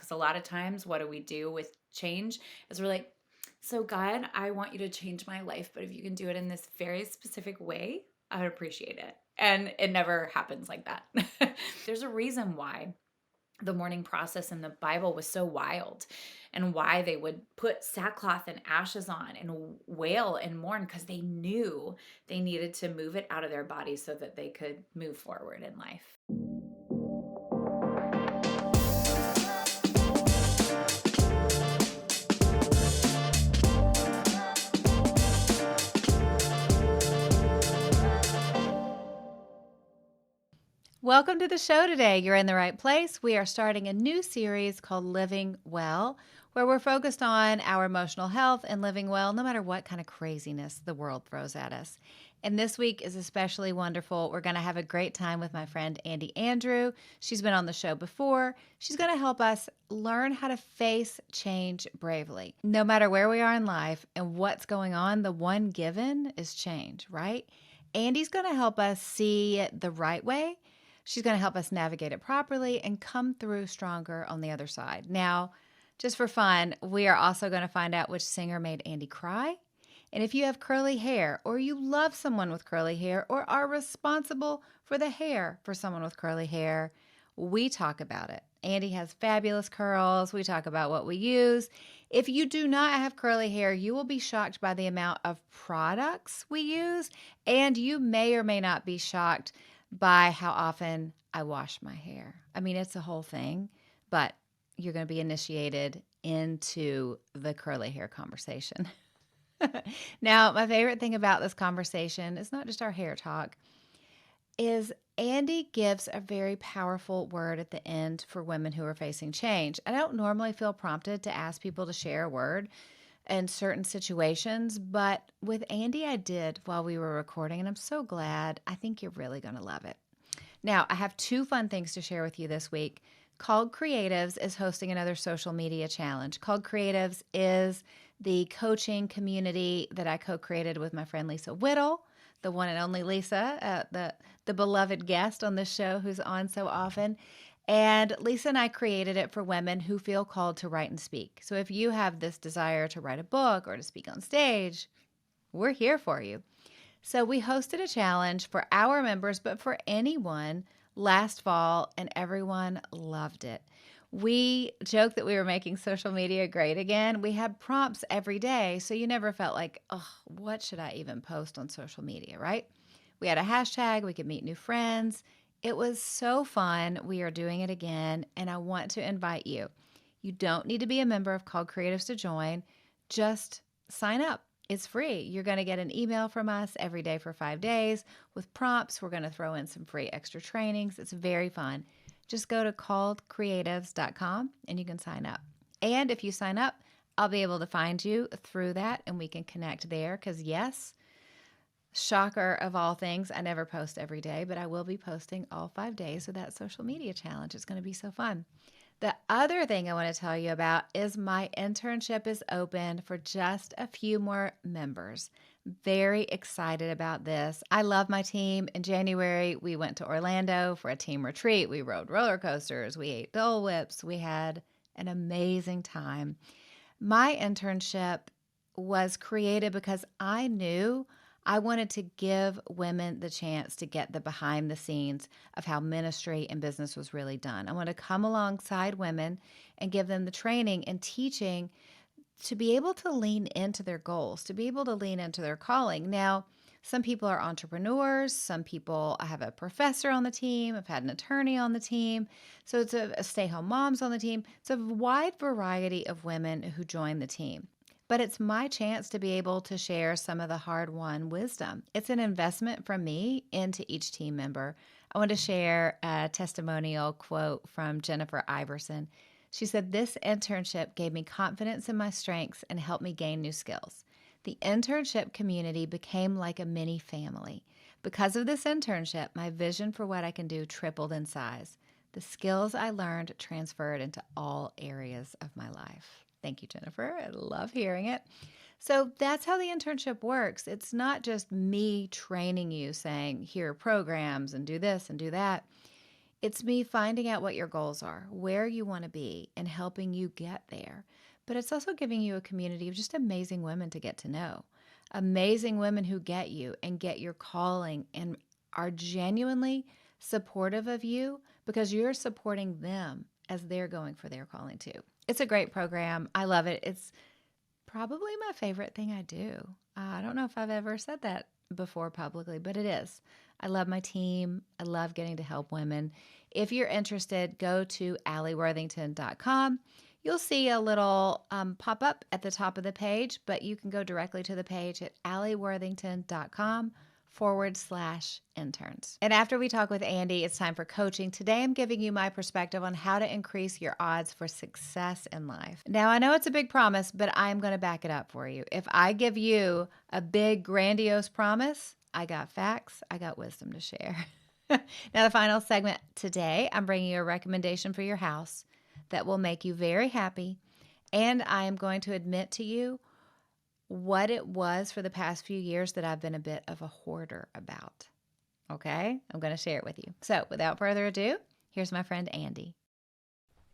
Because a lot of times, what do we do with change is we're like, so God, I want you to change my life, but if you can do it in this very specific way, I would appreciate it. And it never happens like that. There's a reason why the mourning process in the Bible was so wild and why they would put sackcloth and ashes on and wail and mourn because they knew they needed to move it out of their bodies so that they could move forward in life. Welcome to the show today. You're in the right place. We are starting a new series called Living Well, where we're focused on our emotional health and living well no matter what kind of craziness the world throws at us. And this week is especially wonderful. We're going to have a great time with my friend Andi Andrew. She's been on the show before. She's going to help us learn how to face change bravely. No matter where we are in life and what's going on, the one given is change, right? Andi's going to help us see it the right way. She's going to help us navigate it properly and come through stronger on the other side. Now, just for fun, we are also going to find out which singer made Andi cry. And if you have curly hair, or you love someone with curly hair, or are responsible for the hair for someone with curly hair, we talk about it. Andi has fabulous curls. We talk about what we use. If you do not have curly hair, you will be shocked by the amount of products we use, and you may or may not be shocked by how often I wash my hair. I mean, it's a whole thing, but you're going to be initiated into the curly hair conversation. Now, my favorite thing about this conversation is not just our hair talk, is Andi gives a very powerful word at the end for women who are facing change. I don't normally feel prompted to ask people to share a word in certain situations, but with Andi, I did while we were recording, and I'm so glad. I think you're really going to love it. Now, I have two fun things to share with you this week. Called Creatives is hosting another social media challenge. Called Creatives is the coaching community that I co-created with my friend Lisa Whittle, the one and only Lisa, the beloved guest on this show who's on so often. And Lisa and I created it for women who feel called to write and speak. So if you have this desire to write a book or to speak on stage, we're here for you. So we hosted a challenge for our members, but for anyone last fall, and everyone loved it. We joked that we were making social media great again. We had prompts every day, so you never felt like, oh, what should I even post on social media, right? We had a hashtag, we could meet new friends. It was so fun. We are doing it again, and I want to invite you. You don't need to be a member of Called Creatives to join. Just sign up. It's free. You're going to get an email from us every day for 5 days with prompts. We're going to throw in some free extra trainings. It's very fun. Just go to calledcreatives.com and you can sign up. And if you sign up, I'll be able to find you through that and we can connect there because, yes, shocker of all things, I never post every day, but I will be posting all 5 days of that social media challenge. It's going to be so fun. The other thing I want to tell you about is my internship is open for just a few more members. Very excited about this. I love my team. In January, we went to Orlando for a team retreat. We rode roller coasters. We ate Dole Whips. We had an amazing time. My internship was created because I knew I wanted to give women the chance to get the behind the scenes of how ministry and business was really done. I want to come alongside women and give them the training and teaching to be able to lean into their goals, to be able to lean into their calling. Now, some people are entrepreneurs. Some people, I have a professor on the team. I've had an attorney on the team. So it's a stay-home moms on the team. It's a wide variety of women who join the team. But it's my chance to be able to share some of the hard-won wisdom. It's an investment from me into each team member. I want to share a testimonial quote from Jennifer Iverson. She said, "This internship gave me confidence in my strengths and helped me gain new skills. The internship community became like a mini family. Because of this internship, my vision for what I can do tripled in size. The skills I learned transferred into all areas of my life." Thank you, Jennifer. I love hearing it. So that's how the internship works. It's not just me training you saying, here are programs and do this and do that. It's me finding out what your goals are, where you want to be, and helping you get there. But it's also giving you a community of just amazing women to get to know. Amazing women who get you and get your calling and are genuinely supportive of you because you're supporting them as they're going for their calling too. It's a great program. I love it. It's probably my favorite thing I do. I don't know if I've ever said that before publicly, but it is. I love my team. I love getting to help women. If you're interested, go to allieworthington.com. You'll see a little pop up at the top of the page, but you can go directly to the page at allieworthington.com/interns. And after we talk with Andi, it's time for coaching. Today, I'm giving you my perspective on how to increase your odds for success in life. Now, I know it's a big promise, but I'm going to back it up for you. If I give you a big, grandiose promise, I got facts, I got wisdom to share. Now, the final segment today, I'm bringing you a recommendation for your house that will make you very happy. And I am going to admit to you what it was for the past few years that I've been a bit of a hoarder about. Okay? I'm going to share it with you. So without further ado, here's my friend Andi.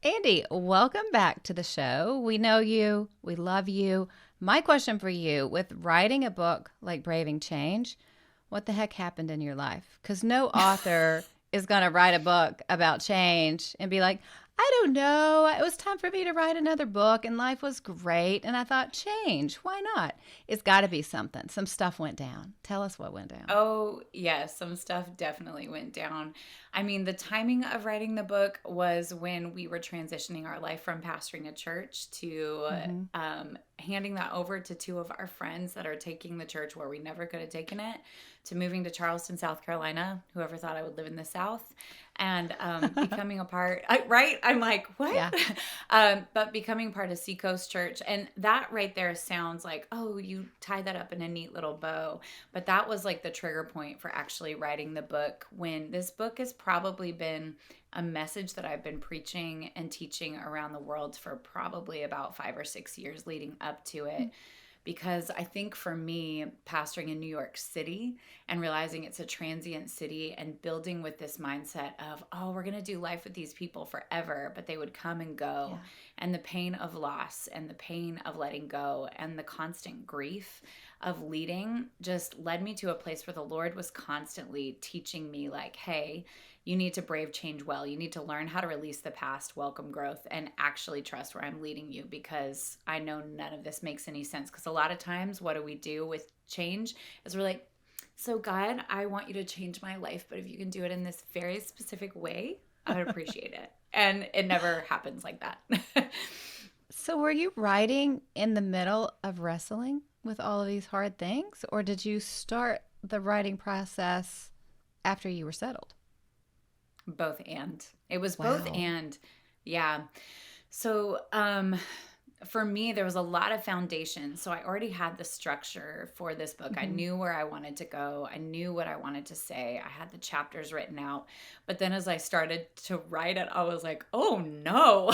Andi, welcome back to the show. We know you. We love you. My question for you, with writing a book like Braving Change, what the heck happened in your life? Because no author is going to write a book about change and be like, I don't know. It was time for me to write another book and life was great. And I thought, change, why not? It's got to be something. Some stuff went down. Tell us what went down. Oh, yes, some stuff definitely went down. I mean, the timing of writing the book was when we were transitioning our life from pastoring a church to handing that over to two of our friends that are taking the church where we never could have taken it, to moving to Charleston, South Carolina. Whoever thought I would live in the South, and becoming a part, right? I'm like, what? Yeah. But becoming part of Seacoast Church. And that right there sounds like, oh, you tied that up in a neat little bow. But that was like the trigger point for actually writing the book, when this book has probably been a message that I've been preaching and teaching around the world for probably about 5 or 6 years leading up to it. Because I think for me, pastoring in New York City and realizing it's a transient city and building with this mindset of, oh, we're going to do life with these people forever, but they would come and go. Yeah. And the pain of loss and the pain of letting go and the constant grief of leading just led me to a place where the Lord was constantly teaching me like, hey, you need to brave change well. You need to learn how to release the past, welcome growth, and actually trust where I'm leading you, because I know none of this makes any sense. Because a lot of times, what do we do with change is we're like, so God, I want you to change my life, but if you can do it in this very specific way, I would appreciate it. And it never happens like that. So were you writing in the middle of wrestling with all of these hard things, or did you start the writing process after you were settled? Both and. It was both and. Yeah. So for me, there was a lot of foundation. So I already had the structure for this book. I knew where I wanted to go. I knew what I wanted to say. I had the chapters written out. But then as I started to write it, I was like, oh no.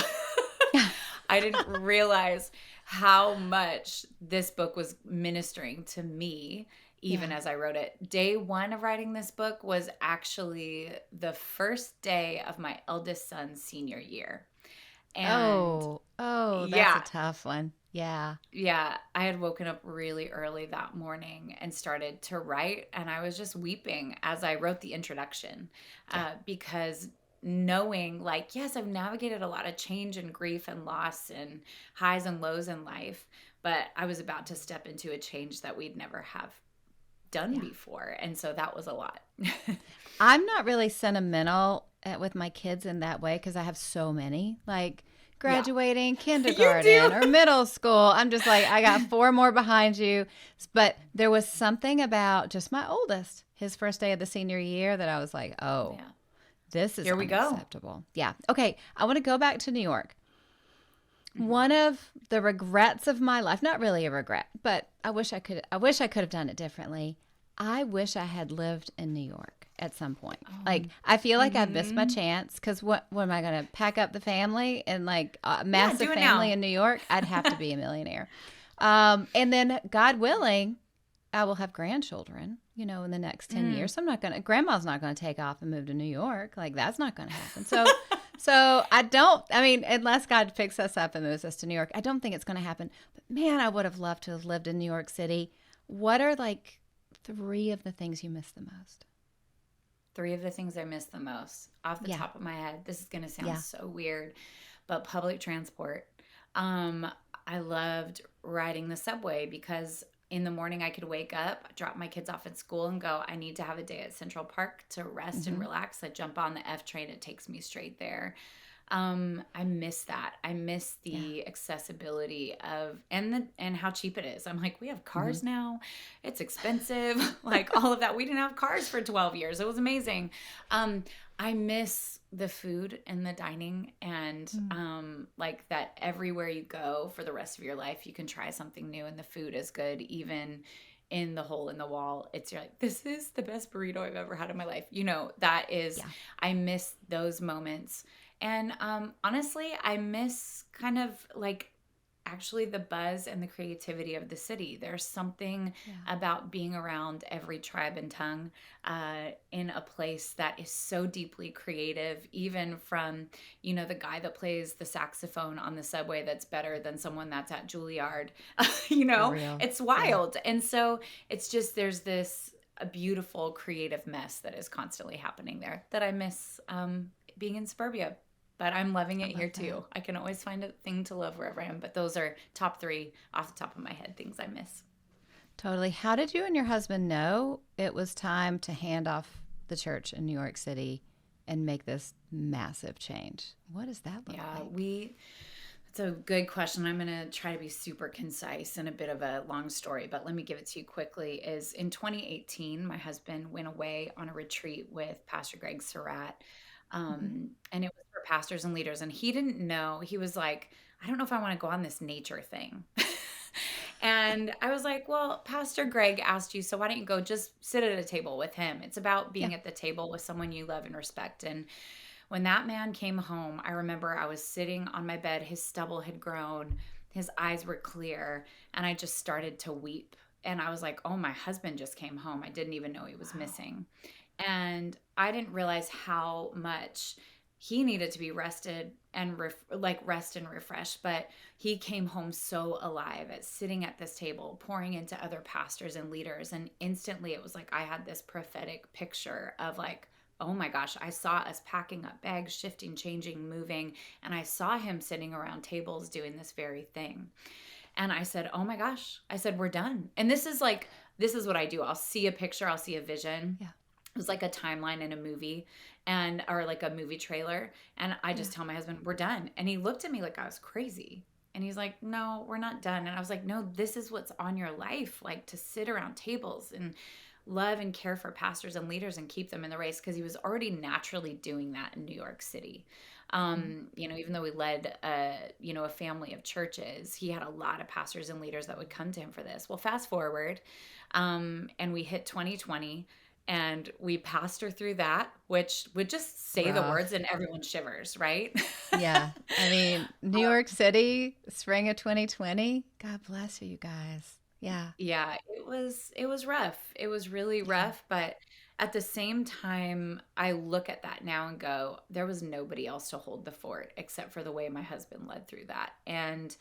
I didn't realize how much this book was ministering to me, even as I wrote it. Day one of writing this book was actually the first day of my eldest son's senior year. And that's a tough one. Yeah. Yeah. I had woken up really early that morning and started to write. And I was just weeping as I wrote the introduction, because knowing like, yes, I've navigated a lot of change and grief and loss and highs and lows in life, but I was about to step into a change that we'd never have done before. And so that was a lot. I'm not really sentimental with my kids in that way because I have so many, like graduating kindergarten or middle school. I'm just like, I got 4 more behind you. But there was something about just my oldest, his first day of the senior year, that I was like, oh, this is unacceptable. Yeah. Okay. I want to go back to New York. One of the regrets of my life, not really a regret, but I wish I could have done it differently. I wish I had lived in New York at some point. Like, I feel like I've missed my chance, because what am I going to pack up the family and like a massive family in New York? I'd have to be a millionaire. And then God willing, I will have grandchildren, in the next 10 Mm. years. So grandma's not going to take off and move to New York. Like, that's not going to happen. So I mean, unless God picks us up and moves us to New York, I don't think it's going to happen. But man, I would have loved to have lived in New York City. What are like 3 of the things you miss the most? 3 of the things I miss the most, off the Yeah. top of my head. This is gonna sound Yeah. so weird, but public transport. Um, I loved riding the subway because in the morning I could wake up, drop my kids off at school, and go, I need to have a day at Central Park to rest and Hmm. relax. I jump on the F train, it takes me straight there. I miss that. I miss Yeah. the accessibility of and how cheap it is. I'm like, we have Hmm. cars now. It's expensive. Like all of that. We didn't have cars for 12 years. It was amazing. Um, I miss the food and the dining and like that everywhere you go for the rest of your life, you can try something new and the food is good even in the hole in the wall. It's you're like, this is the best burrito I've ever had in my life. That is, Yeah. I miss those moments. And honestly, I miss kind of like actually the buzz and the creativity of the city. There's something Yeah. about being around every tribe and tongue in a place that is so deeply creative, even from, the guy that plays the saxophone on the subway that's better than someone that's at Juilliard. For real. It's Yeah. wild. And so it's just, there's this a beautiful creative mess that is constantly happening there that I miss being in suburbia. But I'm loving I it here love that. too. I can always find a thing to love wherever I am. But those are top 3 off the top of my head things I miss. Totally. How did you and your husband know it was time to hand off the church in New York City and make this massive change? What does that look Yeah, like? it's a good question. I'm going to try to be super concise and a bit of a long story, but let me give it to you quickly. Is in 2018, my husband went away on a retreat with Pastor Greg Surratt. Hmm. And it was for pastors and leaders. And he didn't know. He was like, I don't know if I want to go on this nature thing. And I was like, well, Pastor Greg asked you, so why don't you go just sit at a table with him? It's about Yeah. being at the table with someone you love and respect. And when that man came home, I remember I was sitting on my bed, his stubble had grown, his eyes were clear, and I just started to weep. And I was like, oh, my husband just came home. I didn't even know he was Wow. missing. And I didn't realize how much he needed to be rested and rest and refresh, but he came home so alive at sitting at this table pouring into other pastors and leaders, and instantly it was like I had this prophetic picture of like, oh my gosh, I saw us packing up bags, shifting, changing, moving, and I saw him sitting around tables doing this very thing. And I said, oh my gosh, I said, we're done. And this is what I do. I'll see a picture, I'll see a vision. Yeah. It was like a timeline in a movie and or like a movie trailer. And I Yeah. just tell my husband, we're done. And he looked at me like I was crazy. And he's like, no, we're not done. And I was like, no, this is what's on your life, like to sit around tables and love and care for pastors and leaders and keep them in the race, because he was already naturally doing that in New York City. Mm. Even though we led a family of churches, he had a lot of pastors and leaders that would come to him for this. Well, fast forward, and we hit 2020 and we pastor through that, which would just say the words Rough. and everyone shivers, right? Yeah. I mean, New York City, spring of 2020. God bless you guys. Yeah. Yeah, it was rough. It was really Yeah. rough, but at the same time, I look at that now and go, there was nobody else to hold the fort except for the way my husband led through that. And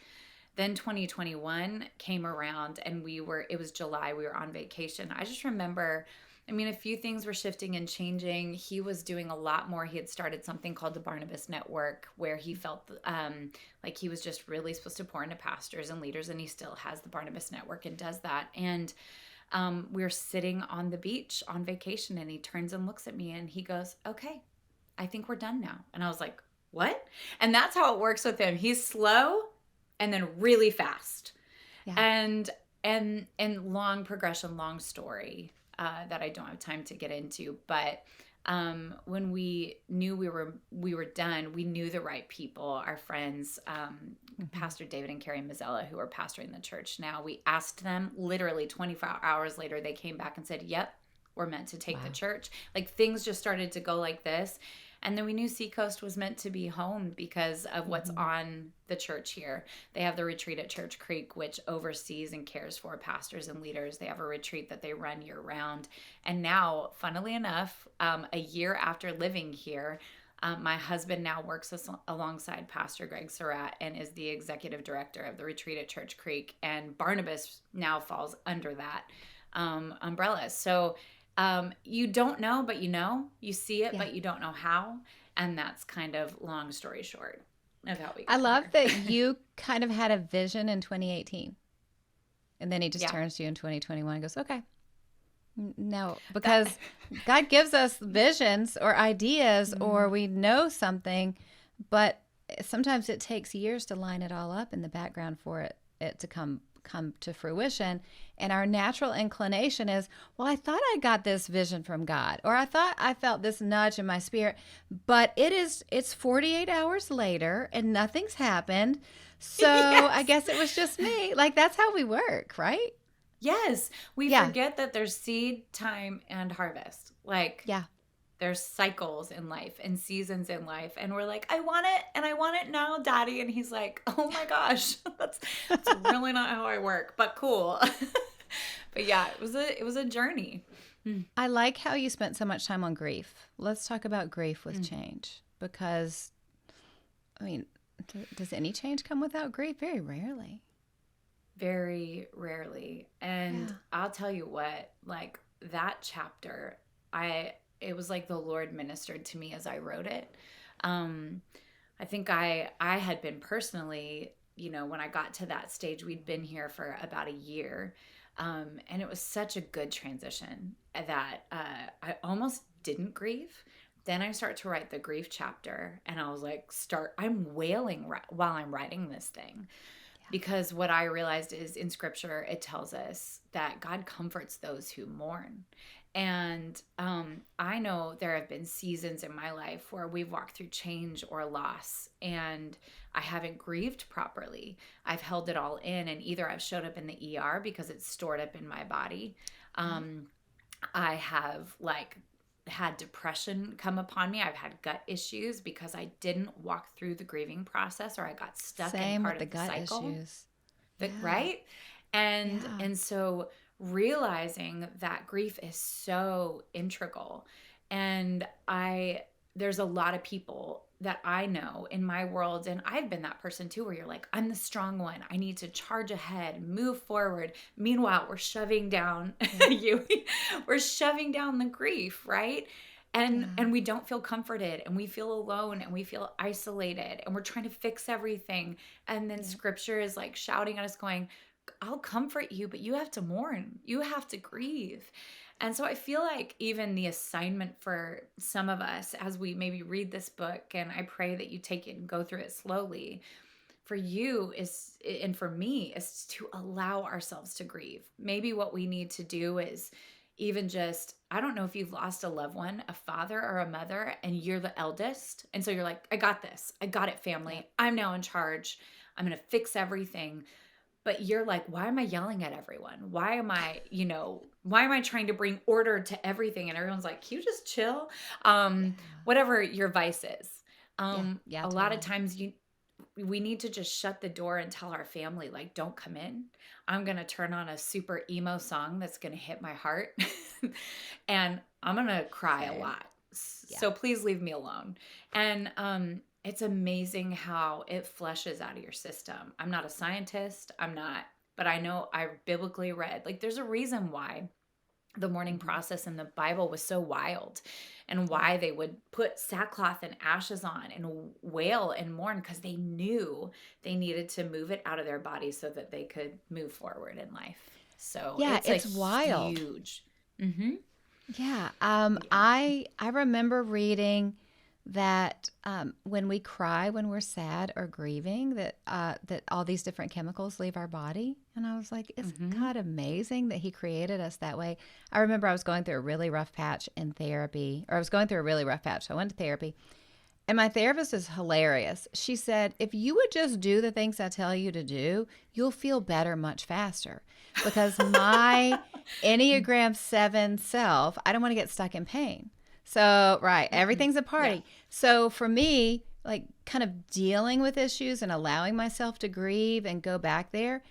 then 2021 came around and it was July, we were on vacation. I just remember, I mean, a few things were shifting and changing. He was doing a lot more. He had started something called the Barnabas Network, where he felt like he was just really supposed to pour into pastors and leaders, and he still has the Barnabas Network and does that. And we're sitting on the beach on vacation, and he turns and looks at me and he goes, okay, I think we're done now. And I was like, what? And that's how it works with him. He's slow and then really fast. Yeah. And long progression, long story that I don't have time to get into. But when we knew we were done, we knew the right people, our friends, Hmm. Pastor David and Carrie Mazzella, who are pastoring the church now. We asked them literally 24 hours later. They came back and said, "Yep, we're meant to take the Wow. church." Like things just started to go like this. And then we knew Seacoast was meant to be home because of what's on the church here. They have the retreat at Church Creek, which oversees and cares for pastors and leaders. They have a retreat that they run year round. And now, funnily enough, a year after living here, my husband now works alongside Pastor Greg Surratt and is the executive director of the retreat at Church Creek. And Barnabas now falls under that umbrella. So you don't know, but you know. You see it, but you don't know how. And that's kind of long story short of how we got I love here. that you kind of had a vision in 2018. And then he just turns to you in 2021 and goes, okay. No, because God gives us visions or ideas or we know something, but sometimes it takes years to line it all up in the background for it to come to fruition. And our natural inclination is, well, I thought I got this vision from God, or I thought I felt this nudge in my spirit, but it's 48 hours later and nothing's happened. So I guess it was just me. Like, that's how we work, right? Yes. We forget that there's seed time and harvest. Like, there's cycles in life and seasons in life. And we're like, I want it and I want it now, Daddy. And he's like, oh my gosh, that's really not how I work, but cool. But yeah, it was a journey. I like how you spent so much time on grief. Let's talk about grief with change, because, I mean, does any change come without grief? Very rarely. Very rarely. And I'll tell you what, like that chapter, it was like the Lord ministered to me as I wrote it. I think I had been personally, when I got to that stage, we'd been here for about a year. And it was such a good transition that I almost didn't grieve. Then I start to write the grief chapter and I was like, I'm wailing while I'm writing this thing. Because what I realized is in scripture, it tells us that God comforts those who mourn. And I know there have been seasons in my life where we've walked through change or loss and I haven't grieved properly. I've held it all in, and either I've showed up in the ER because it's stored up in my body. I have had depression come upon me. I've had gut issues because I didn't walk through the grieving process, or I got stuck in part of the cycle. Issues. Right? And so realizing that grief is so integral. And there's a lot of people that I know in my world, and I've been that person too, where you're like, I'm the strong one. I need to charge ahead, move forward. Meanwhile, we're shoving down we're shoving down the grief, right? And we don't feel comforted, and we feel alone, and we feel isolated, and we're trying to fix everything. And then scripture is like shouting at us going, I'll comfort you, but you have to mourn. You have to grieve. And so I feel like even the assignment for some of us as we maybe read this book, and I pray that you take it and go through it slowly, for you is, and for me, is to allow ourselves to grieve. Maybe what we need to do is even just, I don't know if you've lost a loved one, a father or a mother, and you're the eldest. And so you're like, I got this. I got it, family. I'm now in charge. I'm going to fix everything. But you're like, why am I yelling at everyone? Why am I trying to bring order to everything? And everyone's like, can you just chill? Whatever your vice is. A lot of times we need to just shut the door and tell our family, like, don't come in. I'm going to turn on a super emo song that's going to hit my heart. And I'm going to cry a lot. So please leave me alone. And it's amazing how it flushes out of your system. I'm not a scientist. But I know I biblically read, like, there's a reason why the mourning process in the Bible was so wild, and why they would put sackcloth and ashes on and wail and mourn, because they knew they needed to move it out of their body so that they could move forward in life. So it's wild. Huge. Mm-hmm. Yeah. I remember reading that when we cry, when we're sad or grieving, that all these different chemicals leave our body. And I was like, isn't God amazing that he created us that way? I remember I was going through a really rough patch in therapy, or I was going through a really rough patch. So I went to therapy, and my therapist is hilarious. She said, if you would just do the things I tell you to do, you'll feel better much faster. Because my Enneagram 7 self, I don't want to get stuck in pain. So, right, Mhm. everything's a Yeah. party. So, for me, like kind of dealing with issues and allowing myself to grieve and go back there,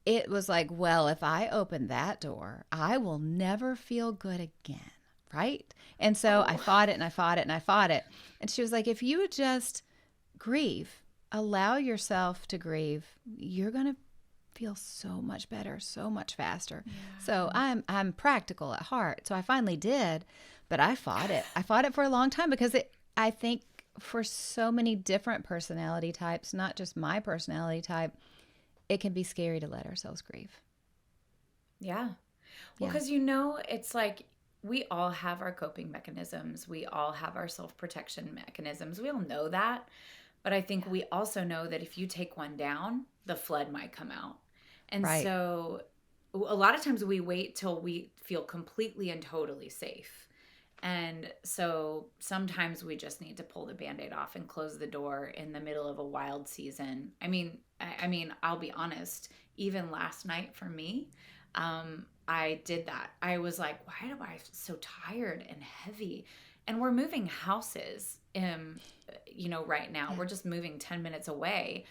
it was like, well, if I open that door, I will never feel good again. Right. And so I Oh, fought it and I fought it and I fought it. And she was like, if you would just grieve, allow yourself to grieve, you're going to feel so much better, so much faster. So yeah. I'm practical at heart. So I finally did, but I fought it. I fought it for a long time because I think for so many different personality types, not just my personality type, it can be scary to let ourselves grieve. Yeah. Well, Yeah. because it's like we all have our coping mechanisms. We all have our self protection mechanisms. We all know that. But I think Yeah. we also know that if you take one down, the flood might come out. And Right. so a lot of times we wait till we feel completely and totally safe. And so sometimes we just need to pull the band-aid off and close the door in the middle of a wild season. I mean, I'll be honest, even last night for me, I did that. I was like, why am I so tired and heavy? And we're moving houses, right now. Yeah. We're just moving 10 minutes away.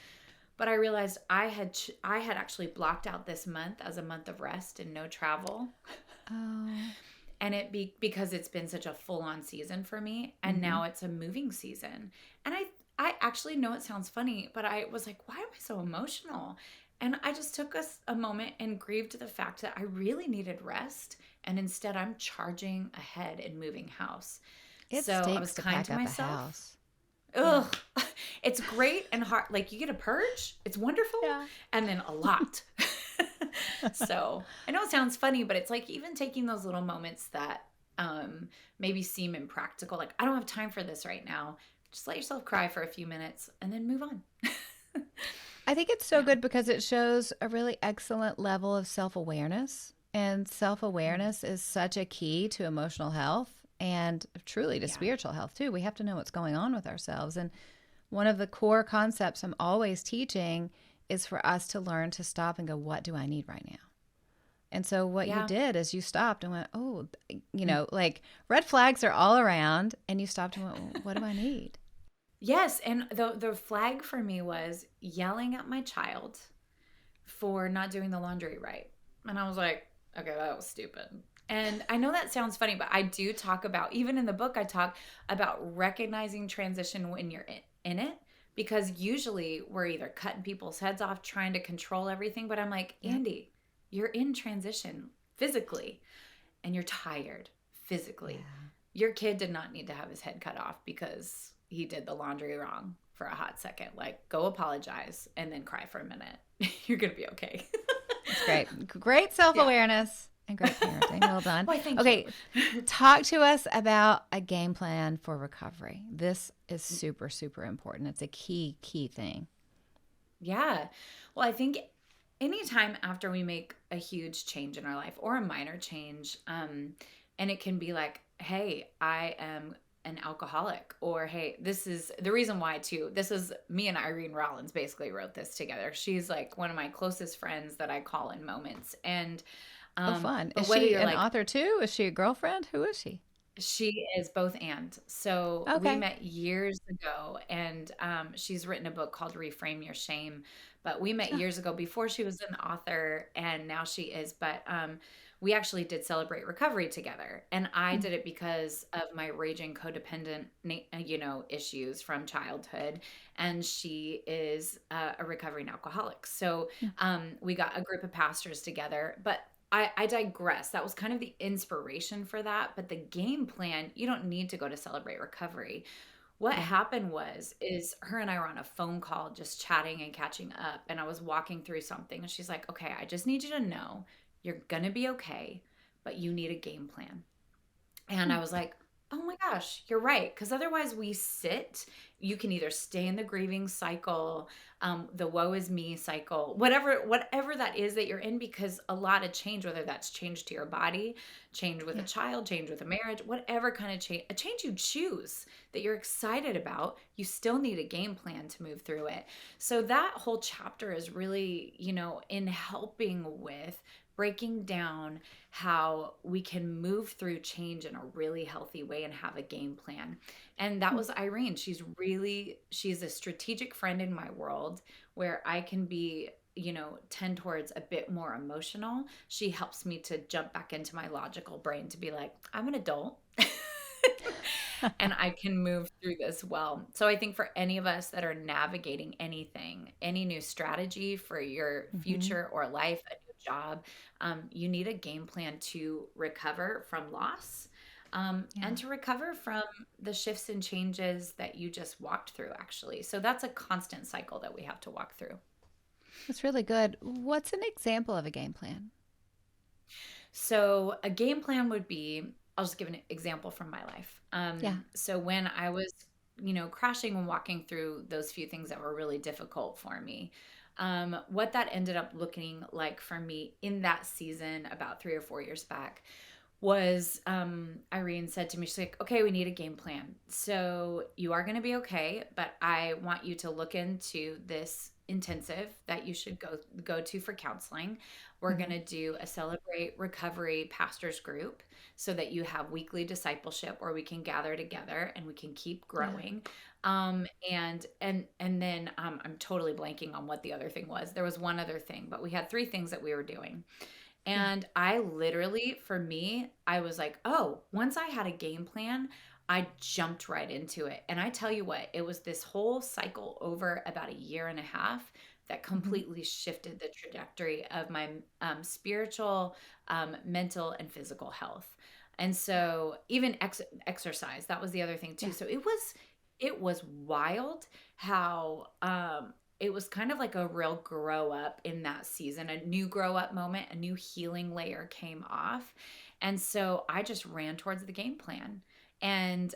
But I realized I had actually blocked out this month as a month of rest and no travel, Oh. and because it's been such a full-on season for me, and Mm-hmm. now it's a moving season. And I actually know it sounds funny, but I was like, why am I so emotional? And I just took a moment and grieved the fact that I really needed rest, and instead I'm charging ahead and moving house. It So I was stinks to kind pack to up a myself. house. Yeah. Ugh. It's great and hard. Like, you get a purge, it's wonderful, Yeah. and then a lot. So I know it sounds funny, but it's like even taking those little moments that maybe seem impractical, like, I don't have time for this right now. Just let yourself cry for a few minutes and then move on. I think it's so Yeah. good because it shows a really excellent level of self awareness. And self Mm. awareness is such a key to emotional health and truly to Yeah. spiritual health, too. We have to know what's going on with ourselves. And one of the core concepts I'm always teaching is for us to learn to stop and go, what do I need right now? And so what you Yeah. did is you stopped and went, oh, Mm. like red flags are all around. And you stopped and went, well, what do I need? Yes, and the flag for me was yelling at my child for not doing the laundry right. And I was like, okay, that was stupid. And I know that sounds funny, but I do talk about, even in the book, I talk about recognizing transition when you're in it, because usually we're either cutting people's heads off, trying to control everything. But I'm like, Yep. Andi, you're in transition physically and you're tired physically. Yeah. Your kid did not need to have his head cut off because he did the laundry wrong for a hot second. Like, go apologize and then cry for a minute. You're going to be okay. It's great. Great self Yeah. awareness and great parenting. Well done. Why, thank you. Okay, talk to us about a game plan for recovery. This is super, super important. It's a key thing. Yeah. Well, I think anytime after we make a huge change in our life or a minor change, and it can be like, hey, I am an alcoholic, or hey, this is the reason why, too. This is me and Irene Rollins basically wrote this together. She's like one of my closest friends that I call in moments. And, Oh, fun. but Is whether she you're an like, author too? Is she a girlfriend? Who is she? she is both and. So we Okay. met years ago, and she's written a book called Reframe Your Shame. But we met Oh, years ago before she was an author, and now she is. But we actually did Celebrate Recovery together, and I hmm. did it because of my raging codependent, issues from childhood, and she is a recovering alcoholic. So we got a group of pastors together, but I digress. That was kind of the inspiration for that. But the game plan, you don't need to go to Celebrate Recovery. What Yeah. happened is her and I were on a phone call just chatting and catching up. And I was walking through something. And she's like, okay, I just need you to know you're going to be okay, but you need a game plan. And Hmm. I was like, oh my gosh, you're right. Because otherwise we sit You can either stay in the grieving cycle, the woe is me cycle, whatever that is that you're in, because a lot of change, whether that's change to your body, change with a Yeah. child, change with a marriage, whatever kind of change, a change you choose that you're excited about, you still need a game plan to move through it. So that whole chapter is really, in helping with breaking down how we can move through change in a really healthy way and have a game plan. And that Hmm. was Irene. She's a strategic friend in my world where I can be, tend towards a bit more emotional. She helps me to jump back into my logical brain to be like, I'm an adult. And I can move through this well. So I think for any of us that are navigating anything, any new strategy for your Hmm. future or life, a new job, you need a game plan to recover from loss, Yeah. and to recover from the shifts and changes that you just walked through, actually. So that's a constant cycle that we have to walk through. That's really good. What's an example of a game plan? So a game plan would be, I'll just give an example from my life. Yeah. So when I was, crashing and walking through those few things that were really difficult for me, what that ended up looking like for me in that season about 3 or 4 years back was, Irene said to me, she's like, okay, we need a game plan. So you are going to be okay, but I want you to look into this intensive that you should go to for counseling. We're going Hmm. to do a Celebrate Recovery pastors group so that you have weekly discipleship where we can gather together and we can keep Yeah. growing. And then I'm totally blanking on what the other thing was. There was one other thing, but we had three things that we were doing. Yeah. And I literally, for me, I was like, oh, once I had a game plan, I jumped right into it. And I tell you what, it was this whole cycle over about a year and a half that Hmm. completely shifted the trajectory of my spiritual, mental, and physical health. And Yeah. so even exercise, that was the other thing too. Yeah. So it was wild how it was kind of like a real grow up in that season, a new grow up moment, a new healing layer came off. And so I just ran towards the game plan. And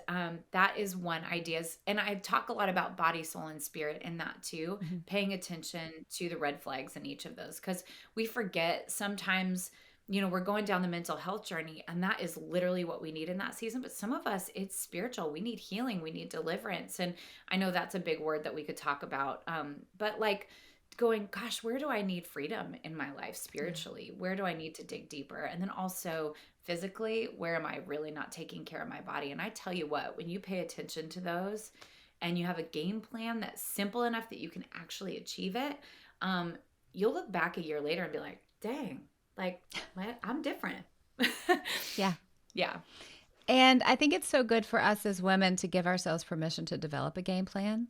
that is one idea. And I talk a lot about body, soul, and spirit in that too, Hmm. paying attention to the red flags in each of those. Because we forget sometimes, we're going down the mental health journey, and that is literally what we need in that season. But some of us, it's spiritual. We need healing, we need deliverance. And I know that's a big word that we could talk about. But like going, gosh, where do I need freedom in my life Yeah. spiritually? Where do I need to dig deeper? And then also physically, where am I really not taking care of my body? And I tell you what, when you pay attention to those and you have a game plan that's simple enough that you can actually achieve it, um, you'll look back a year later and be like, dang, like I'm different. Yeah. Yeah. And I think it's so good for us as women to give ourselves permission to develop a game plan.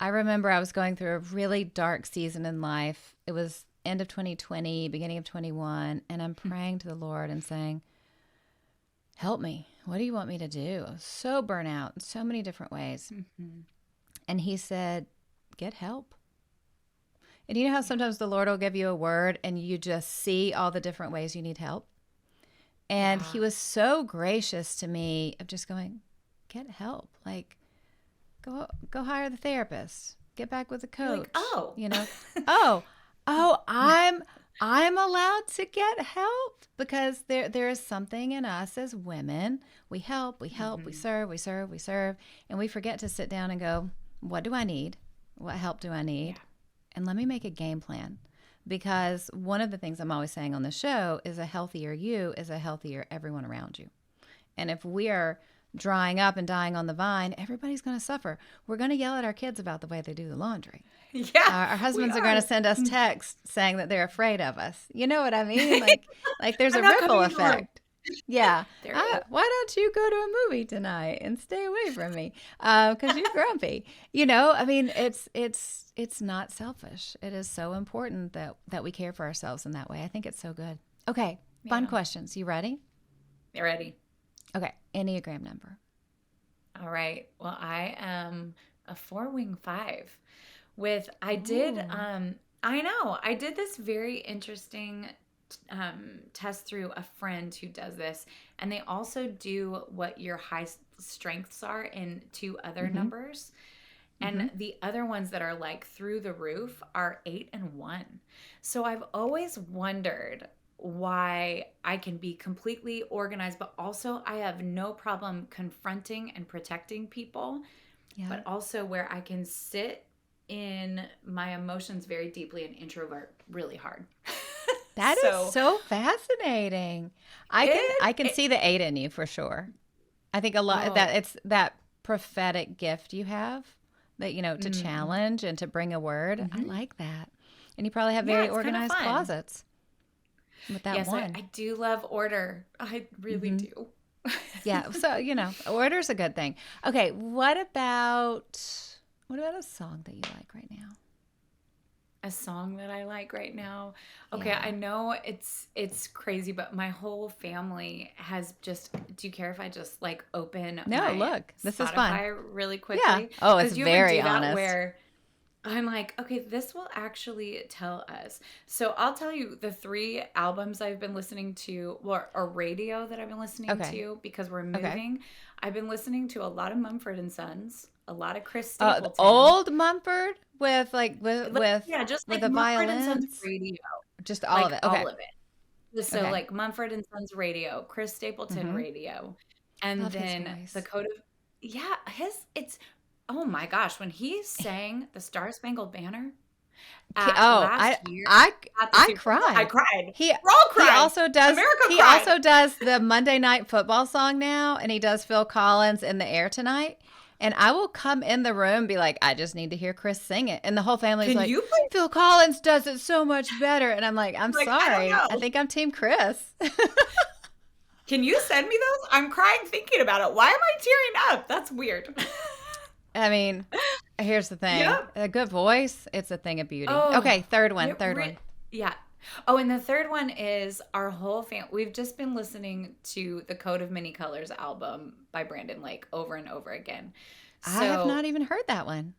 I remember I was going through a really dark season in life. It was end of 2020, beginning of 21, and I'm praying to the Lord and saying, "Help me. What do you want me to do?" I was so burnt out in so many different ways. Mhm. And he said, "Get help." And you know how Yeah. sometimes the Lord will give you a word and you just see all the different ways you need help? And he Yeah. was so gracious to me of just going, "Get help. Like, go hire the therapist. Get back with a You're like, coach." oh. Oh, oh, I'm allowed to get help because there is something in us as women. We help, we Mhm. serve, we serve, we serve, and we forget to sit down and go, "What do I need? What help do I need?" Yeah. And let me make a game plan. Because one of the things I'm always saying on the show is a healthier you is a healthier everyone around you. And if we are drying up and dying on the vine, everybody's going to suffer. We're going to yell at our kids about the way they do the laundry. Yeah, Our we husbands are going to are. send us texts saying that they're afraid of us. You know what I mean? Like there's I'm a not ripple coming in the room. effect. Yeah. There is. Why don't you go to a movie tonight and stay away from me? Because you're grumpy. I mean, it's not selfish. It is so important that we care for ourselves in that way. I think it's so good. Okay, fun Yeah. questions. You ready? You ready? Okay, Enneagram number. All right. Well, I am a four-wing five. Ooh. I know, I did this very interesting test through a friend who does this, and they also do what your high strengths are in two other Mm-hmm. numbers. Mm-hmm. And the other ones that are like through the roof are 8 and 1. So I've always wondered why I can be completely organized, but also I have no problem confronting and protecting people, Yeah. but also where I can sit in my emotions very deeply and introvert really hard. That is So so fascinating. I can it, I can it see the 8 in you for sure. I think a lot oh, that it's that prophetic gift you have that, to mm-hmm, challenge and to bring a word. I mm-hmm. like that. And you probably have Yeah, very it's kind of organized fun. closets with that Yes, one. I do love order. I really Hmm. do. Yeah. So, order's a good thing. Okay. What about a song that you like right now? A song that I like right now. Okay, Yeah. I know it's crazy, but my whole family has just, do you care if I just like open No, my look, this is fun. Spotify really Yeah. quickly? Oh, it's Because you ever very do that honest. where I'm like, okay, this will actually tell us. So I'll tell you the 3 albums I've been listening to, or radio that I've been listening Okay. to because we're Okay. moving. I've been listening to a lot of Mumford and Sons, a lot of Chris The Stapleton. old Mumford with like Like, yeah, just with like the Mumford and Sons violins, radio, just all of like it. all Okay. of it. Just so Okay. like Mumford and Sons radio, Chris Stapleton Mm-hmm. radio, and Love his then the voice. Code of, yeah, it's, oh my gosh, when he sang the Star Spangled Banner at Oh, last year at the I Super Bowl, I cried. cried. He We're all he crying. also does America he cried. also does the Monday Night Football song now, and he does Phil Collins in the air tonight. And I will come in the room and be like, I just need to hear Chris sing it. And the whole family's Can like, you play? Phil Collins does it so much better. And I'm like, I'm Like, I don't sorry. I know. think I'm Team Chris. Can you send me those? I'm crying thinking about it. Why am I tearing up? That's weird. I mean, here's the thing. Yep. A good voice, it's a thing of beauty. Oh, Okay, third one, it third one. yeah. Oh, and the third one is our whole we've just been listening to the Coat of Many Colors album by Brandon Lake over and over again. I have So not even heard that one.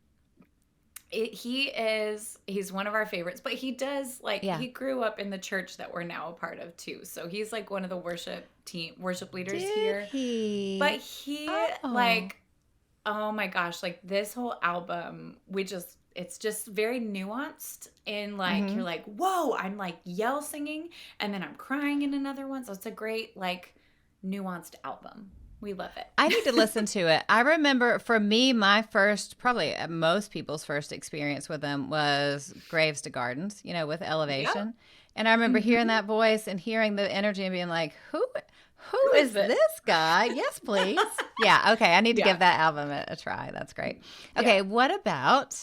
he's one of our favorites, but he does like, Yeah. he grew up in the church that we're now a part of too. So he's like one of the worship leaders Did here. But he? he Oh. like, oh my gosh, like this whole album, it's just very nuanced in like, Mm-hmm. you're like, whoa, I'm like yell singing and then I'm crying in another one. So it's a great, like, nuanced album. We love I it. need to listen to it. I remember for me, my first, probably most people's first experience with them was Graves to Gardens, with Yep. Elevation. And I remember hearing Hmm. that voice and hearing the energy and being like, who Who is is it? this guy? Yes, please. Yeah, okay. I need to Yeah. give that album a try. That's great. Yeah. Okay, what about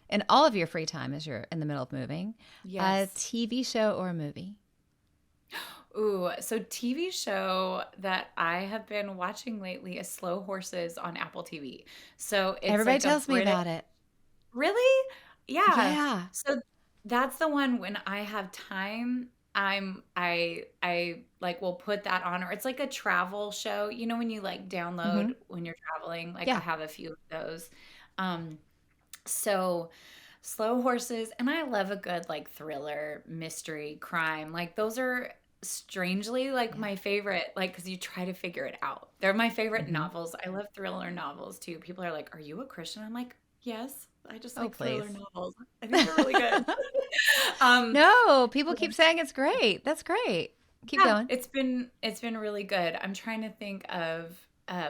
in all of your free time as you're in the middle of moving, a Yes. TV show or a movie? Ooh, so TV show that I have been watching lately is Slow Horses on Apple TV. So it's Everybody like a tells me British, about it. really? Yeah. Yeah. So that's the one when I have time, I like will put that on, or it's like a travel show. You know when you like Mm-hmm. download when you're traveling, like I Yeah. have a few of those. Um so Slow Horses, and I love a good like thriller, mystery, crime. Like those are strangely like Yeah. my favorite, like because you try to figure it out. They're my favorite Mm-hmm. novels. I love thriller novels too. People are like, "Are you a Christian?" I'm like, "Yes, I just Oh, like thriller please. novels. I think they're really good." um, No, people keep saying it's great. That's great. Keep yeah, going. it's been really good. I'm trying to think of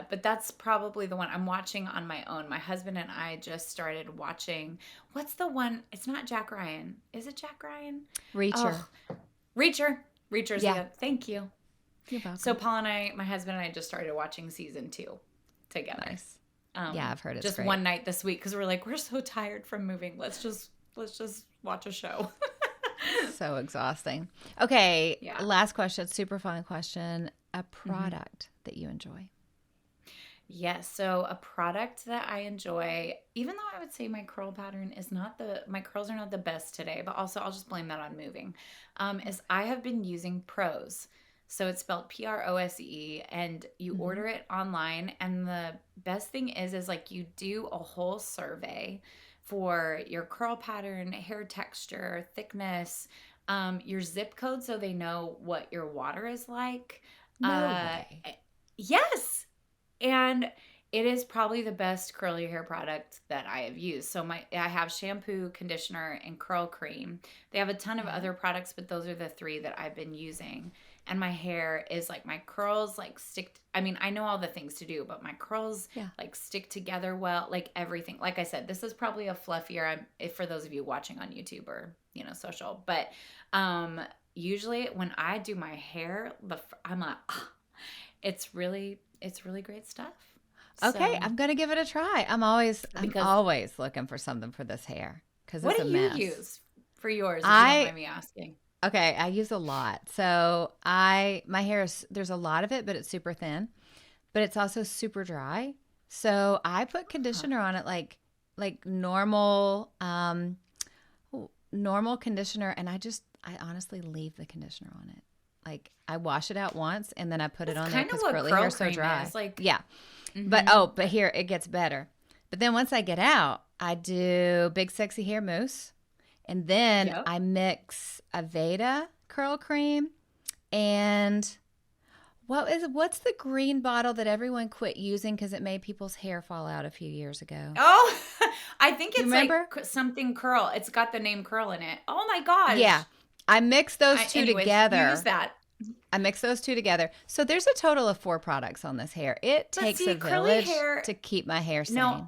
but that's probably the one I'm watching on my own. My husband and I just started watching, what's the one? It's not Jack Ryan. Is it Jack Ryan? Reacher. Oh, Reacher. Reacher's Yeah. thank you. You're So welcome. Paul and I, my husband and I just started watching season 2 together. Nice. Yeah, I've heard it's Just great. one night this week because we're like, we're so tired from moving. Let's just watch a show. So exhausting. Okay, Yeah. last question. Super fun question. A Mhm. product that you enjoy. Yes, so a product that I enjoy, even though I would say my curl pattern is not my curls are not the best today, but also I'll just blame that on moving, is I have been using Prose. So it's spelled Prose, and you Mm-hmm. order it online. And the best thing is like you do a whole survey for your curl pattern, hair texture, thickness, your zip code, so they know what your water is like. No Uh, way. yes. And It is probably the best curly hair product that I have used. So I have shampoo, conditioner, and curl cream. They have a ton of Yeah. other products, but those are the three that I've been using. And my hair is like my curls like stick. I mean, I know all the things to do, but my curls Yeah. like stick together well, like everything. Like I said, this is probably a fluffier if for those of you watching on YouTube or, social. But um usually when I do my hair, I'm like, it's really great stuff. Okay, So, I'm gonna give it a try. I'm because always looking for something for this hair because what it's do a you mess. use for yours, if you don't I mind me asking? Okay, I use a lot. My hair is there's a lot of it, but it's super thin, but it's also super dry. So I put Huh. conditioner on it like normal conditioner, and I honestly leave the conditioner on it. Like I wash it out once and then I put it That's on there kind of because what curly hair curl is so cream dry. is. Like, Yeah. mm-hmm. But here it gets better. But then once I get out, I do big sexy hair mousse, and then Yep. I mix Aveda curl cream and what's the green bottle that everyone quit using because it made people's hair fall out a few years ago? Oh, I think Do you it's like remember? something curl. It's got the name curl in it. Oh my gosh. Yeah. I mix those two Anyways, you use together. that. I mix those two together. So there's a total of 4 products on this hair. It But takes a see, curly village hair, to keep my hair no, sane.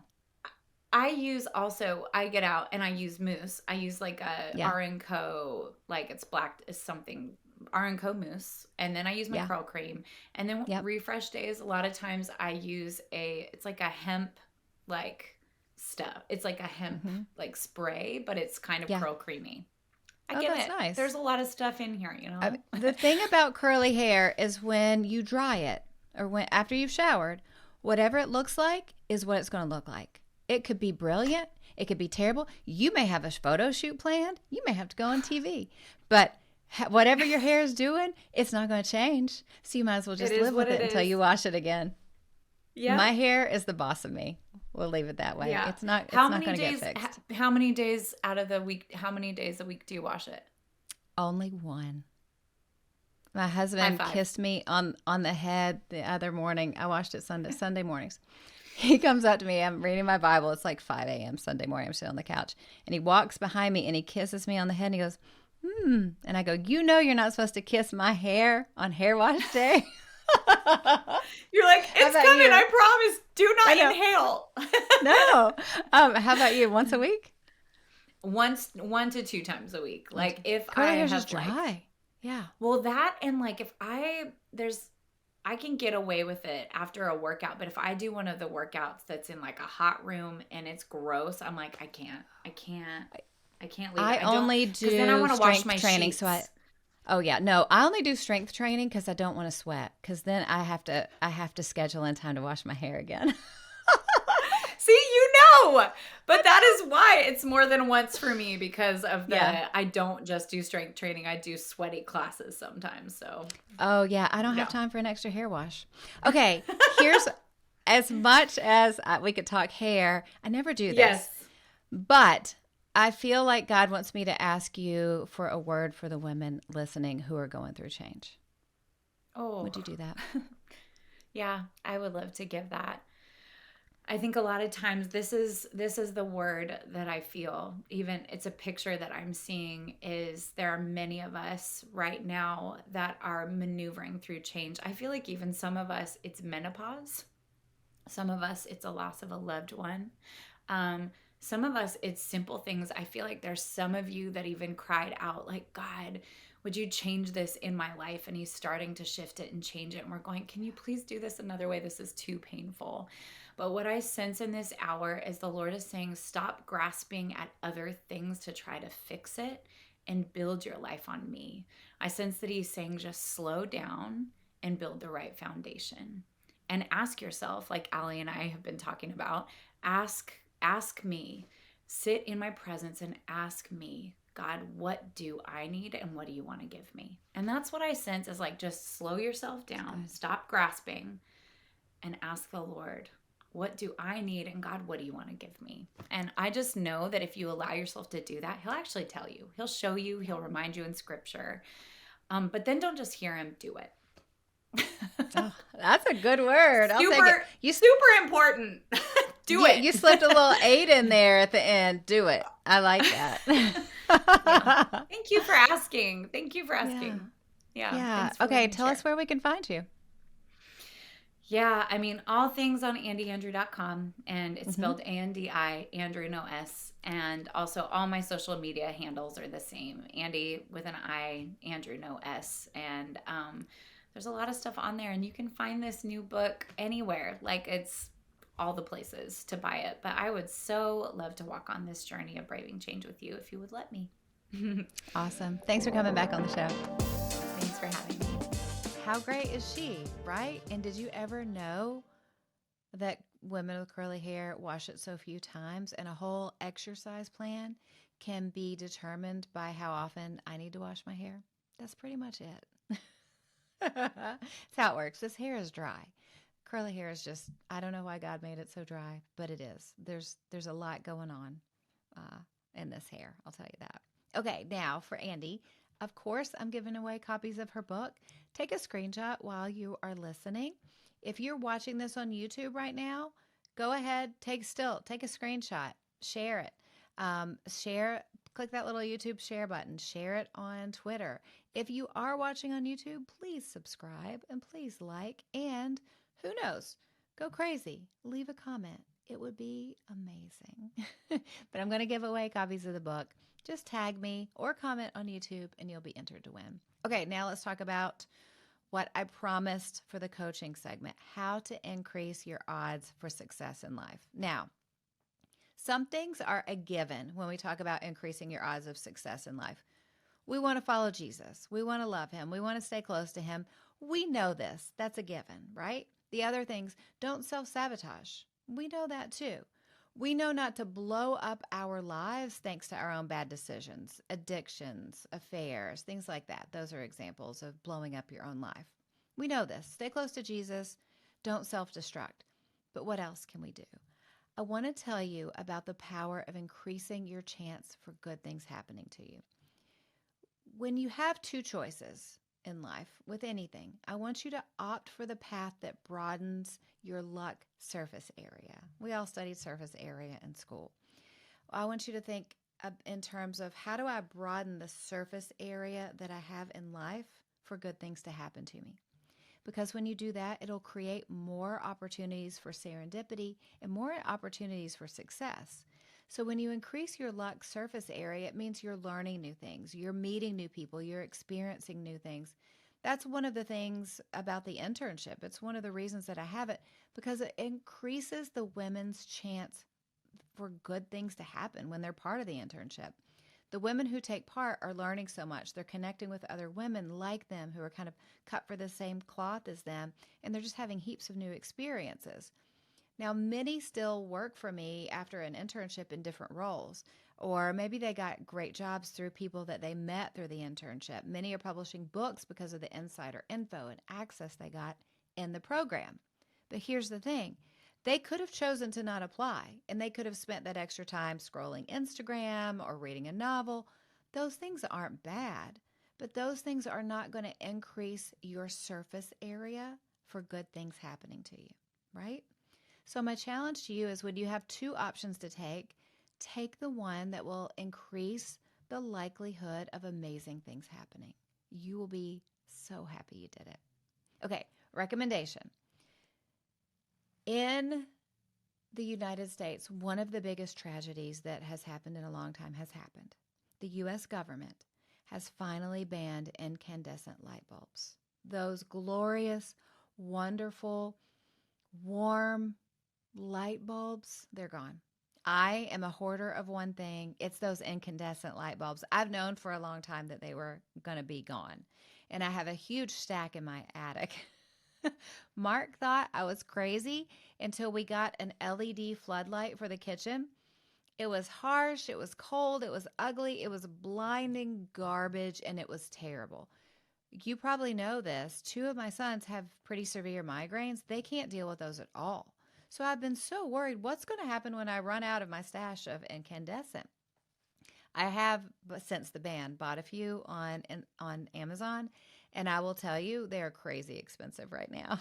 I get out and I use mousse. I use like a Yeah. R and Co, like it's black is something R and Co mousse, and then I use my Yeah. curl cream. And then Yep. refresh days, a lot of times I use it's like a hemp like stuff. It's like a hemp Hmm. like spray, but it's kind of Yeah. curl creamy. I Oh, get that's it. nice. There's a lot of stuff in here, The thing about curly hair is when you dry it or when after you've showered, whatever it looks like is what it's going to look like. It could be brilliant. It could be terrible. You may have a photo shoot planned. You may have to go on TV. But whatever your hair is doing, it's not going to change. So you might as well It just is live what with it it until is. you wash it again. My Yep. hair is the boss of me. We'll leave it that way. Yeah. It's not going to get fixed. How many days out of the week, how many days a week do you wash it? Only one. My High husband five. kissed me on the head the other morning. I watched it Sunday mornings. He comes up to me. I'm reading my Bible. It's like 5 a.m. Sunday morning. I'm sitting on the couch. And he walks behind me and he kisses me on the head and he goes, And I go, you're not supposed to kiss my hair on hair wash day. How You're like, it's about coming. you? I promise. Do I not know. inhale. No. How about you? Once a week? Once, 1 to 2 times a week. Like if I Curly hair's just have like, dry. Yeah. well, that and like if I can get away with it after a workout, but if I do one of the workouts that's in like a hot room and it's gross, I'm like, I can't leave I it. I don't, only because then I do want to wash strength my training. sheets. Oh yeah, no, I only do strength training because I don't want to sweat. Because then I have to schedule in time to wash my hair again. See, but that is why it's more than once for me because of Yeah. I don't just do strength training. I do sweaty classes sometimes. So, Oh yeah, I don't no. have time for an extra hair wash. Okay, here's as much as we could talk hair. I never do this, Yes. but I feel like God wants me to ask you for a word for the women listening who are going through change. Oh, Would you do that? yeah, I would love to give that. I think a lot of times this is the word that I feel. Even it's a picture that I'm seeing is there are many of us right now that are maneuvering through change. I feel like even some of us it's menopause. Some of us it's a loss of a loved one. Some of us it's simple things. I feel like there's some of you that even cried out like, God, would you change this in my life? And he's starting to shift it and change it. And we're going, can you please do this another way? This is too painful. But what I sense in this hour is the Lord is saying, stop grasping at other things to try to fix it and build your life on me. I sense that he's saying, just slow down and build the right foundation. And ask yourself, like Ali and I have been talking about, ask me, sit in my presence and ask me, God, what do I need and what do you want to give me? And that's what I sense is like, just slow yourself down, stop grasping, and ask the Lord, what do I need? And God, what do you want to give me? And I just know that if you allow yourself to do that, he'll actually tell you. He'll show you. He'll remind you in scripture. But then don't just hear him, do it. Oh, that's a good word. I'll take it. Super, super important. Do Yeah, it. you slipped a little 8 in there at the end. Do it. I like that. Yeah. Thank you for asking. Thank you for Yeah. asking. Yeah. Yeah. Thanks for letting Okay, me tell us share. where we can find you. Yeah, I mean, all things on andyandrew.com, and it's Hmm. spelled A-N-D-I, Andrew, no S. And also, all my social media handles are the same, Andi with an I, Andrew, no S. And there's a lot of stuff on there, and you can find this new book anywhere. Like, it's all the places to buy it. But I would so love to walk on this journey of braving change with you if you would let me. Awesome. Thanks for coming back on the show. Thanks for having me. How great is she, right? And did you ever know that women with curly hair wash it so few times and a whole exercise plan can be determined by how often I need to wash my hair? That's pretty much it. That's how it works. This hair is dry. Curly hair is just, I don't know why God made it so dry, but it is. There's a lot going on uh, in this hair. I'll tell you that. Okay, now for Andi. Of course, I'm giving away copies of her book. Take a screenshot while you are listening. If you're watching this on YouTube right now, go ahead, take a screenshot, share it. Click that little YouTube share button, share it on Twitter. If you are watching on YouTube, please subscribe and please like. And who knows, go crazy, leave a comment. It would be amazing. But I'm going to give away copies of the book. Just tag me or comment on YouTube and you'll be entered to win. Okay, now let's talk about what I promised for the coaching segment, how to increase your odds for success in life. Now, some things are a given when we talk about increasing your odds of success in life. We want to follow Jesus. We want to love him. We want to stay close to him. We know this. That's a given, right? The other things, don't self-sabotage. We know that too. We know not to blow up our lives thanks to our own bad decisions, addictions, affairs, things like that. Those are examples of blowing up your own life. We know this. Stay close to Jesus. Don't self-destruct. But what else can we do? I want to tell you about the power of increasing your chance for good things happening to you. When you have two choices in life with anything, I want you to opt for the path that broadens your luck surface area. We all studied surface area in school. I want you to think in terms of how do I broaden the surface area that I have in life for good things to happen to me? Because when you do that, it'll create more opportunities for serendipity and more opportunities for success. So when you increase your luck surface area, it means you're learning new things, you're meeting new people, you're experiencing new things. That's one of the things about the internship. It's one of the reasons that I have it because it increases the women's chance for good things to happen when they're part of the internship. The women who take part are learning so much. They're connecting with other women like them who are kind of cut for the same cloth as them, and they're just having heaps of new experiences. Now, many still work for me after an internship in different roles, or maybe they got great jobs through people that they met through the internship. Many are publishing books because of the insider info and access they got in the program. But here's the thing. They could have chosen to not apply, and they could have spent that extra time scrolling Instagram or reading a novel. Those things aren't bad, but those things are not going to increase your surface area for good things happening to you, right? So my challenge to you is when you have two options to take the one that will increase the likelihood of amazing things happening. You will be so happy you did it. Okay, recommendation. In the United States, one of the biggest tragedies that has happened in a long time has happened. The U.S. government has finally banned incandescent light bulbs. Those glorious, wonderful, warm light bulbs, they're gone. I am a hoarder of one thing. It's those incandescent light bulbs. I've known for a long time that they were going to be gone. And I have a huge stack in my attic. Mark thought I was crazy until we got an LED floodlight for the kitchen. It was harsh, it was cold, it was ugly, it was blinding garbage, and it was terrible. You probably know this. Two of my sons have pretty severe migraines. They can't deal with those at all. So I've been so worried what's going to happen when I run out of my stash of incandescent. I have, since the ban, bought a few on Amazon, And I will tell you, they're crazy expensive right now.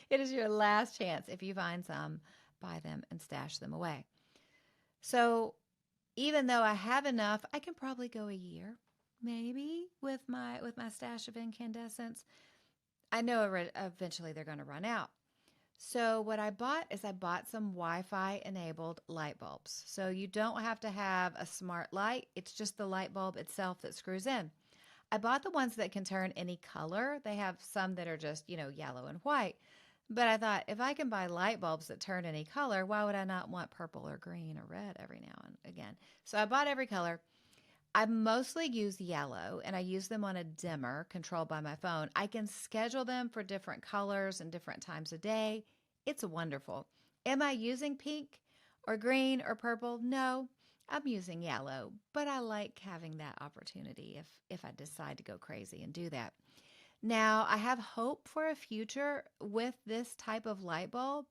It is your last chance. If you find some, buy them and stash them away. So even though I have enough, I can probably go a year, maybe with my stash of incandescents. I know eventually they're going to run out. So what I bought is I bought some Wi-Fi enabled light bulbs. So you don't have to have a smart light. It's just the light bulb itself that screws in. I bought the ones that can turn any color. They have some that are just, yellow and white. But I thought if I can buy light bulbs that turn any color, why would I not want purple or green or red every now and again? So I bought every color. I mostly use yellow, and I use them on a dimmer controlled by my phone. I can schedule them for different colors and different times of day. It's wonderful. Am I using pink or green or purple? No, I'm using yellow, but I like having that opportunity if I decide to go crazy and do that. Now, I have hope for a future with this type of light bulb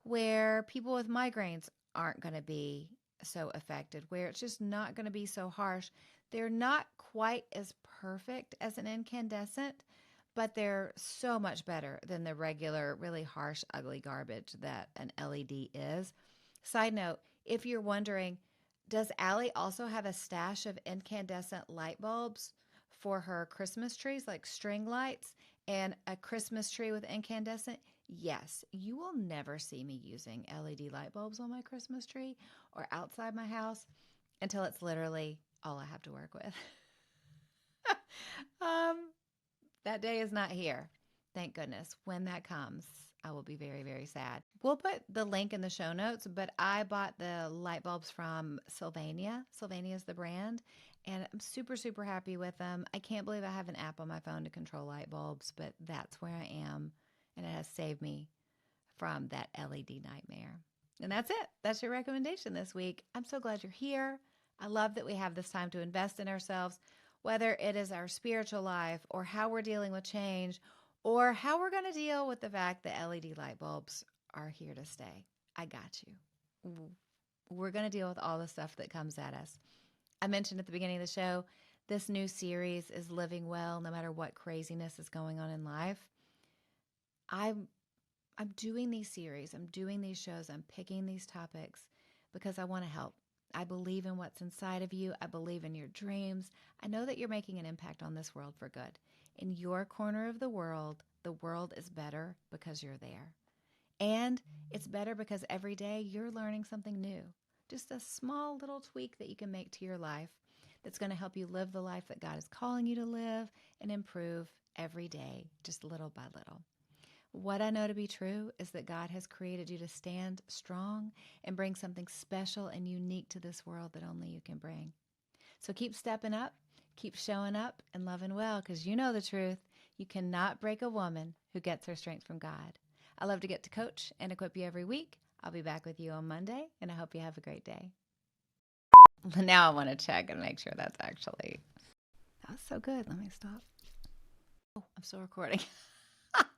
where people with migraines aren't going to be so affected, where it's just not going to be so harsh. They're not quite as perfect as an incandescent, but they're so much better than the regular, really harsh, ugly garbage that an LED is. Side note, if you're wondering, does Allie also have a stash of incandescent light bulbs for her Christmas trees, like string lights, and a Christmas tree with incandescent? Yes, you will never see me using LED light bulbs on my Christmas tree or outside my house until it's literally all I have to work with. um, that day is not here. Thank goodness. When that comes, I will be very, very sad. We'll put the link in the show notes, but I bought the light bulbs from Sylvania. Sylvania is the brand, and I'm super, super happy with them. I can't believe I have an app on my phone to control light bulbs, but that's where I am, and it has saved me from that LED nightmare. And that's it. That's your recommendation this week. I'm so glad you're here. I love that we have this time to invest in ourselves, whether it is our spiritual life or how we're dealing with change or how we're going to deal with the fact that LED light bulbs are here to stay. I got you. We're going to deal with all the stuff that comes at us. I mentioned at the beginning of the show, this new series is living well no matter what craziness is going on in life. I'm doing these series, I'm doing these shows, I'm picking these topics because I want to help. I believe in what's inside of you. I believe in your dreams. I know that you're making an impact on this world for good. In your corner of the world is better because you're there. And it's better because every day you're learning something new. Just a small little tweak that you can make to your life that's going to help you live the life that God is calling you to live and improve every day, just little by little. What I know to be true is that God has created you to stand strong and bring something special and unique to this world that only you can bring. So keep stepping up, keep showing up and loving well, because you know the truth. You cannot break a woman who gets her strength from God. I love to get to coach and equip you every week. I'll be back with you on Monday, and I hope you have a great day. Now I want to check and make sure that's actually... That was so good. Let me stop. Oh, I'm still recording.